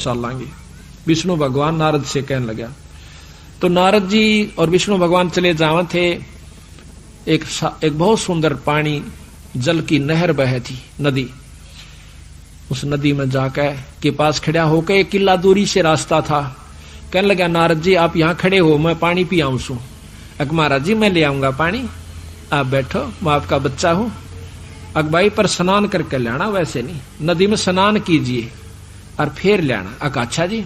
लांगे। विष्णु भगवान नारद से कहने लगा। तो नारद जी और विष्णु भगवान चले जावे थे। एक बहुत सुंदर पानी जल की नहर बह थी, नदी। उस नदी में जाकर के पास खड़ा होकर, एक किला दूरी से रास्ता था। कहने लगा नारद जी आप यहाँ खड़े हो, मैं पानी पी आऊं सू। अक महाराज जी मैं ले आऊंगा पानी, आप बैठो, मैं आपका बच्चा हूं। अक भाई पर स्नान करके लाना, वैसे नहीं, नदी में स्नान कीजिए और फिर लाना। अक अच्छा जी।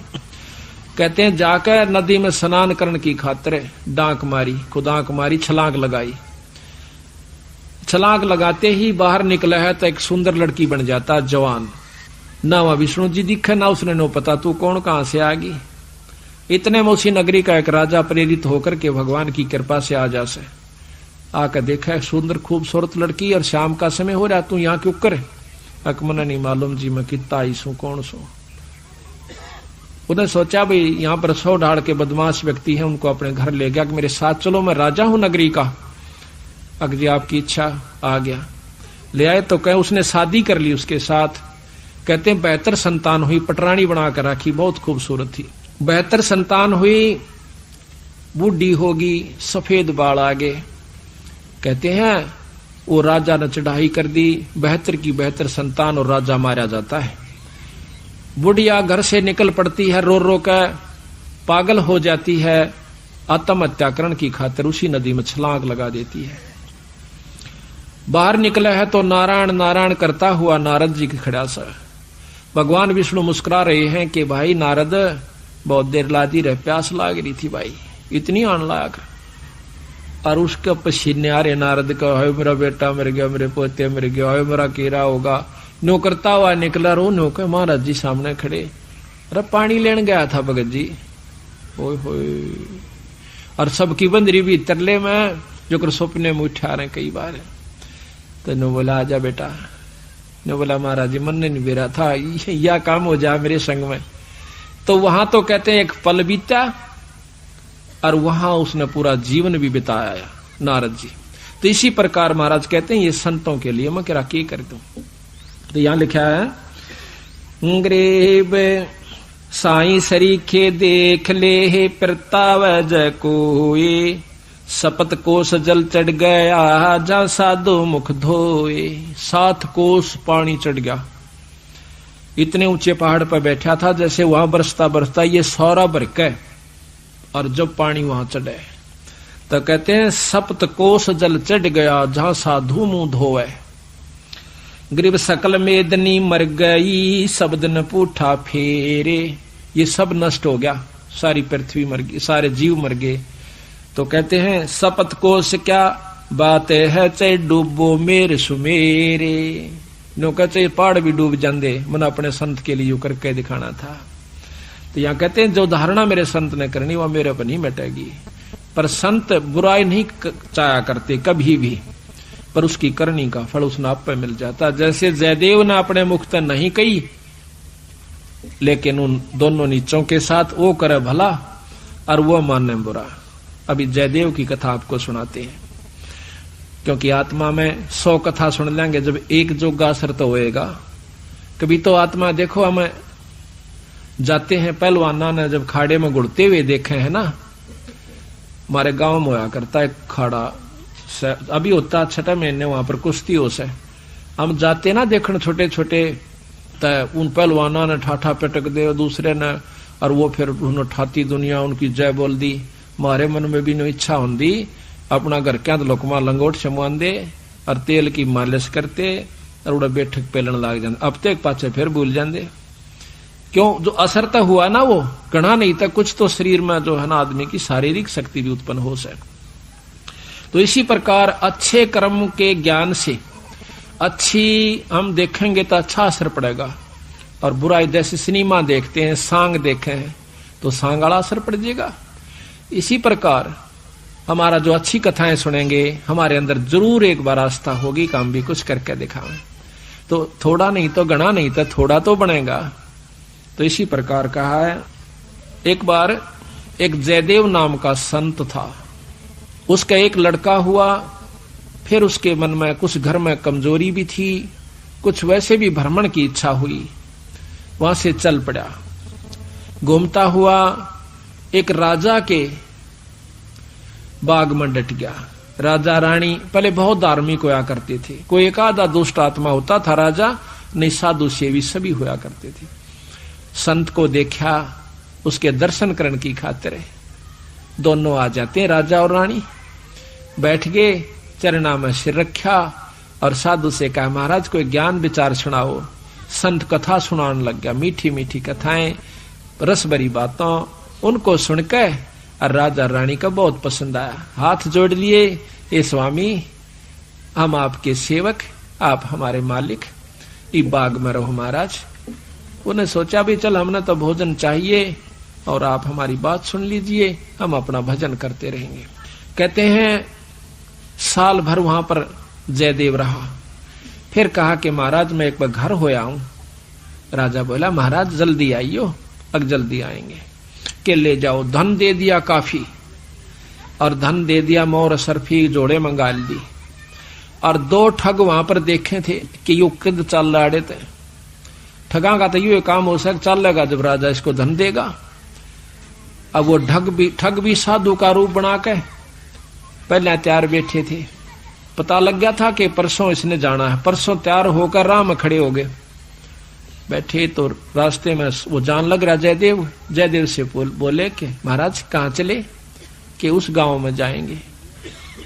कहते हैं जाकर नदी में स्नान करने की खातिर डांक मारी, खुदांक मारी, छलांग लगाई। छलांग लगाते ही बाहर निकला है तो एक सुंदर लड़की बन जाता, जवान। ना वहां विष्णु जी दिखे, ना उसने नो पता तू कौन कहां से आ गई। इतने में उसी नगरी का एक राजा प्रेरित होकर के भगवान की कृपा से आ जा से आकर देखा सुंदर खूबसूरत लड़की, और शाम का समय हो रहा, तू यहाँ क्यों करे। अकमना नहीं मालूम जी, मैं कितना आई सू, कौन सू। उन्हें सोचा भाई यहाँ पर 100 ढाड़ के बदमाश व्यक्ति हैं, उनको अपने घर ले गया कि मेरे साथ चलो, मैं राजा हूं नगरी का। अग जी आपकी इच्छा, आ गया। ले आए तो कहे उसने शादी कर ली उसके साथ। कहते हैं 72 संतान हुई, पटरानी बनाकर रखी, बहुत खूबसूरत थी। 72 संतान हुई, बूढ़ी होगी, सफेद बाल आगे। कहते हैं वो राजा ने चढ़ाई कर दी, 72 की 72 संतान, और राजा मारा जाता है। बुढ़िया घर से निकल पड़ती है, रो रो कर पागल हो जाती है, आत्महत्या करने की खातिर उसी नदी में छलांग लगा देती है। बाहर निकला है तो नारायण नारायण करता हुआ नारद जी की खड़ा सा। भगवान विष्णु मुस्कुरा रहे हैं कि भाई नारद बहुत देर लादी रहे, प्यास लाग रही थी भाई, इतनी आन लाग। और उसके पसीने आ रहे नारद का, है मेरा बेटा मर गया, मेरे पोते मर गया, है मेरा कीड़ा होगा। नो करता हुआ निकला, रो नो के महाराज जी सामने खड़े। अरे पानी लेने गया था भगत जी, ओए होए। और सबकी बंदरी भी तरले में जो कर सपने में उठा रहे कई बार। तो नो बोला आजा बेटा। नो बोला महाराज जी मन नहीं बेरा था, या काम हो जा मेरे संग में। तो वहां तो कहते हैं एक पल बीता, और वहां उसने पूरा जीवन भी बिताया नारद जी। तो इसी प्रकार महाराज कहते हैं ये संतों के लिए मैं क्या कर दूं। तो यहां लिखा है ग्रेब साई सरीखे देख ले प्रताव जय कोए, सपत कोस जल चढ़ गया जा साधो मुख धोए। 7 कोस पानी चढ़ गया, इतने ऊंचे पहाड़ पर बैठा था, जैसे वहां बरसता बरसता ये सौरा बरके, और जब पानी वहां चढ़े तो कहते हैं सप्त कोस जल चढ़ गया जहां साधु मुंह धोए। ग्रीब सकल मेदनी मर गई, शब्द न पूठा फेरे। ये सब नष्ट हो गया, सारी पृथ्वी मर गई, सारे जीव मर गए। तो कहते हैं सपत कोस क्या बात है, चाहे डूबो मेरे सुमेरे। नो कहते पहाड़ भी डूब जाते, मन अपने संत के लिए करके दिखाना था। तो यहाँ कहते हैं जो धारणा मेरे संत ने करनी वह मेरे पर नहीं मिटेगी। पर संत बुराई नहीं चाहा करते कभी भी, पर उसकी करनी का फल उसने आप पे मिल जाता। जैसे जयदेव ने अपने मुख तक नहीं कही, लेकिन उन दोनों नीचों के साथ वो करे भला और वो माने बुरा। अभी जयदेव की कथा आपको सुनाते हैं, क्योंकि आत्मा में 100 कथा सुन लेंगे, जब एक जोगा असर तो होएगा। कभी तो आत्मा देखो, हमें जाते हैं पहलवाना ने जब खाड़े में गुड़ते हुए देखे हैं ना, हमारे गांव में होया करता है खाड़ा, अभी होता 6 महीने वहां पर कुश्ती हो से। हम जाते ना देखने छोटे छोटे, उन पहलवाना ने ठाठा पटक दे दूसरे ने, और वो फिर उन्होंने ठाती दुनिया उनकी जय बोल दी। हमारे मन में भी नो इच्छा होंगी अपना घर क्या लोकमा लंगोट छमुआन दे और तेल की मालिश करते और उड़ा बैठक पेलन लाग जाते। अब तक पाचे फिर भूल जाते, क्यों? जो असर तो हुआ ना वो गणा नहीं था, कुछ तो शरीर में जो है ना आदमी की शारीरिक शक्ति भी उत्पन्न हो सके। तो इसी प्रकार अच्छे कर्म के ज्ञान से अच्छी हम देखेंगे तो अच्छा असर पड़ेगा, और बुराई जैसे सिनेमा देखते हैं, सांग देखे हैं तो सांग वाला असर पड़ जाएगा। इसी प्रकार हमारा जो अच्छी कथाएं सुनेंगे हमारे अंदर जरूर एक बार आस्था होगी, काम भी कुछ करके दिखाएं तो थोड़ा नहीं तो गणा नहीं तो थोड़ा तो बनेगा। तो इसी प्रकार कहा है। एक बार एक जयदेव नाम का संत था, उसका एक लड़का हुआ, फिर उसके मन में कुछ घर में कमजोरी भी थी, कुछ वैसे भी भ्रमण की इच्छा हुई, वहां से चल पड़ा। घूमता हुआ एक राजा के बाग में डट गया। राजा रानी पहले बहुत धार्मिक होया करते थे, कोई एक आधा दुष्ट आत्मा होता था राजा, नहीं साधु सेवी सभी होया करते थे। संत को देखा, उसके दर्शन करने की खातिर दोनों आ जाते हैं, राजा और रानी। बैठ गए, चरणा में सिर रखा और साधु से कहा, महाराज कोई ज्ञान विचार सुनाओ। संत कथा सुनाने लग गया, मीठी मीठी कथाएं, रस भरी बातों। उनको सुनकर और राजा रानी का बहुत पसंद आया, हाथ जोड़ लिए, ए स्वामी हम आपके सेवक, आप हमारे मालिक, इस बाग में रहो महाराज। उन्हें सोचा भी चल हमने तो भोजन चाहिए और आप हमारी बात सुन लीजिए, हम अपना भजन करते रहेंगे। कहते हैं साल भर वहां पर जयदेव रहा। फिर कहा कि महाराज मैं एक बार घर होया हूं। राजा बोला महाराज जल्दी आइयो, अब जल्दी आएंगे। के ले जाओ, धन दे दिया काफी, और धन दे दिया, मोर सरफी जोड़े मंगा ली। और 2 ठग वहां पर देखे थे कि यू किद चल रहे थे। ठगा का तो यू काम हो सक चल लेगा जब राजा इसको धन देगा। अब वो ठग भी साधु का रूप बना के पहले तैयार बैठे थे। पता लग गया था कि परसों इसने जाना है, परसों तैयार होकर राह में खड़े हो गए। बैठे तो रास्ते में वो जान लग रहा जयदेव। जयदेव से बोले कि महाराज कहाँ चले? कि उस गांव में जाएंगे।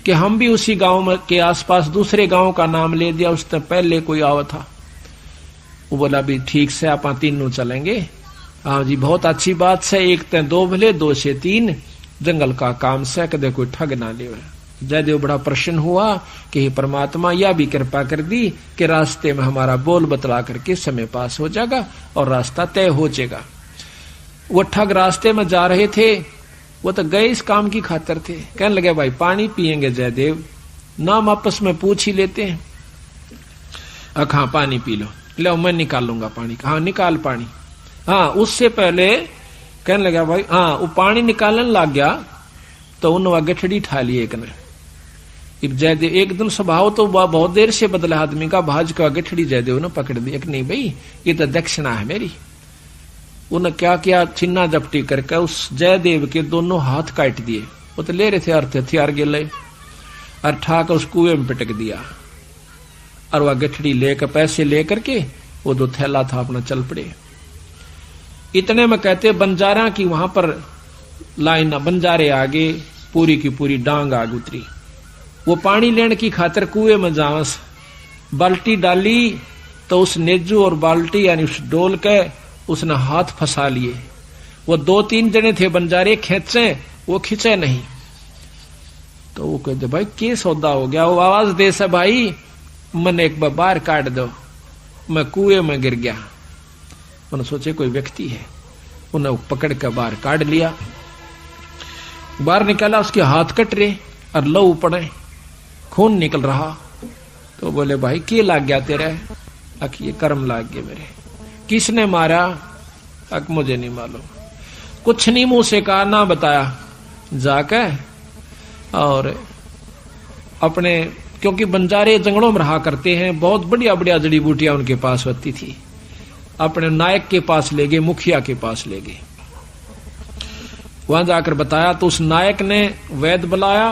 कि हम भी उसी गांव में के आसपास दूसरे गांव का नाम ले दिया, उससे पहले कोई आवा था। वो बोला भी ठीक से आप तीनों चलेंगे। हाँ जी बहुत अच्छी बात से, 1 से 2 भले 2 से 3, जंगल का काम से कदे कोई ठग ना ले। जयदेव बड़ा प्रसन्न हुआ कि परमात्मा यह भी कृपा कर दी कि रास्ते में हमारा बोल बतला करके समय पास हो जाएगा और रास्ता तय हो जाएगा। वो ठग रास्ते में जा रहे थे, वो तो गए इस काम की खातिर थे। कहने लगे भाई पानी पिएंगे जयदेव? नाम आपस में पूछ ही लेते हैं। हाँ पानी पी लो। लो मैं निकालूंगा पानी। हाँ निकाल पानी। हाँ उससे पहले कहने लगा भाई, हाँ वो पानी निकालने लग गया तो उन्होंने गठड़ी ठा ली एक ने। जयदेव एक दिन स्वभाव तो बहुत देर से बदला आदमी का, भाज का गठड़ी जयदेव ने पकड़ दी। एक नहीं भाई ये तो दक्षिणा है मेरी। उन्हें क्या किया, छिन्ना जपटी करके उस जयदेव के दोनों हाथ काट दिए। वो तो ले रहे थे अर्थ हथियार गिले, और ठाकर उस कुएं में पिटक दिया। और वह गठड़ी लेकर पैसे लेकर के वो 2 थैला था अपना चल पड़े। इतने में कहते बंजारा की वहां पर लाइन, बंजारे आगे पूरी की पूरी डांग आग उतरी। वो पानी लेने की खातिर कुएं में जावस, बाल्टी डाली तो उस नेजू और बाल्टी यानी उस डोल के उसने हाथ फंसा लिए। वो 2-3 जने थे बंजारे, खेचे वो खींचे नहीं। तो वो कहते भाई के सौदा हो गया? वो आवाज दे से भाई मन एक बार बाहर काट दो, मैं कुएं में गिर गया। उन्होंने सोचे कोई व्यक्ति है, उन्हें पकड़ कर बाहर काट लिया। बाहर निकाला, उसके हाथ कट रहे और लहू पड़े, खून निकल रहा। तो बोले भाई के लाग गया तेरे? अक ये कर्म लाग गए मेरे। किसने मारा? अक मुझे नहीं मालूम। कुछ नहीं मुंह से कहा, ना बताया। जाके और अपने, क्योंकि बंजारे जंगलों में रहा करते हैं, बहुत बढ़िया बढ़िया जड़ी बूटियां उनके पास होती थी, अपने नायक के पास ले गए, मुखिया के पास ले गए। वहां जाकर बताया तो उस नायक ने वैद्य बुलाया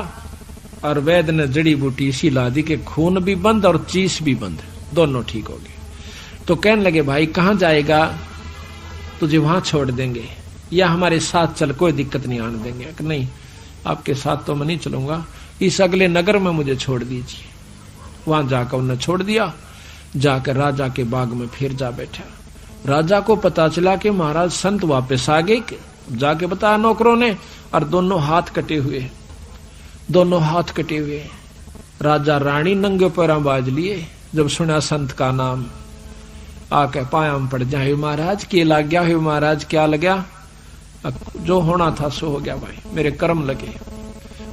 और वैद्य ने जड़ी बूटी इसी ला दी कि खून भी बंद और चीस भी बंद, दोनों ठीक हो गए। तो कहने लगे भाई कहां जाएगा? तुझे वहां छोड़ देंगे या हमारे साथ चल, कोई दिक्कत नहीं आने देंगे। कि नहीं आपके साथ तो मैं नहीं चलूंगा, इस अगले नगर में मुझे छोड़ दीजिए। वहां जाकर उन्हें छोड़ दिया। जाकर राजा के बाग में फिर जा बैठा। राजा को पता चला कि महाराज संत वापस आ गए। जाके बताया नौकरों ने, और दोनों हाथ कटे हुए, दोनों हाथ कटे हुए। राजा रानी नंगे पैरों बाज लिए जब सुना संत का नाम। आके पाया में पड़ जाए, महाराज के लग गया? महाराज क्या लगा? जो होना था सो हो गया भाई, मेरे कर्म लगे।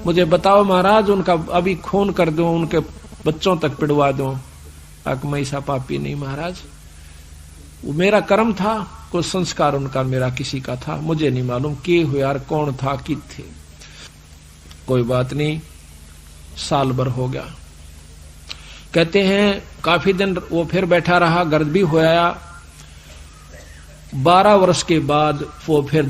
मुझे बताओ महाराज, उनका अभी खून कर दूं, उनके बच्चों तक पिड़वा दूं? मैं ऐसा पापी नहीं महाराज, वो मेरा कर्म था, कोई संस्कार उनका मेरा किसी का था, मुझे नहीं मालूम के हुए यार, कौन था कि थे। कोई बात नहीं, साल भर हो गया। कहते हैं काफी दिन वो फिर बैठा रहा, गर्द भी होया। 12 वर्ष के बाद वो फिर